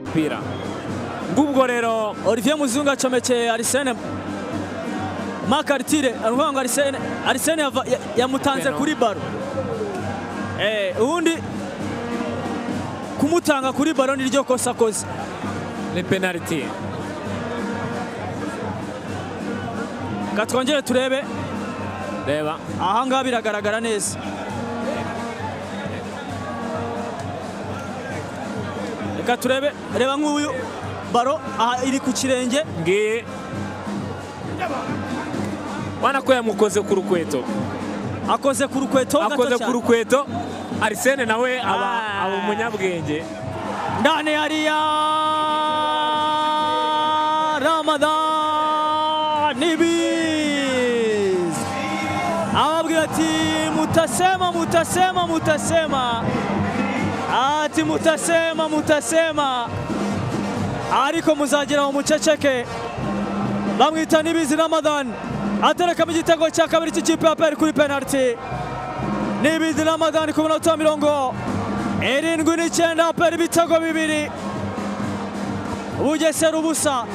umupira. Ngubwo rero Olivier Muzungu acomekeye Arsene Makartire aruvuga ngo Arsene yamutanze kuri baro. Ubundi kumutanga kuri baro niryo kosa koze. Ni penalty. Katwongere turebe. Reba. Aha ngaha biragaragara neza. Reka turebe, reba nk'uyu baro aha iri ku kirenge. Ngiye. Wana ko yamukoze ku rukweto. Akoze ku rukweto gato cyane. Akoze ku rukweto. Arsene nawe aba umunyabwenge. Ndani hariya Ramadan Nibiz ababwira ati mutasema ati mutasema ariko muzageraho muceceke. Bamwita Nibiz Ramadan aterekamo igitego cya kabiri cy'ikipe ya APR kuri penalty. Nibiz Ramadan ku minota 79 APR ibitego bibiri Buhesera ubusa.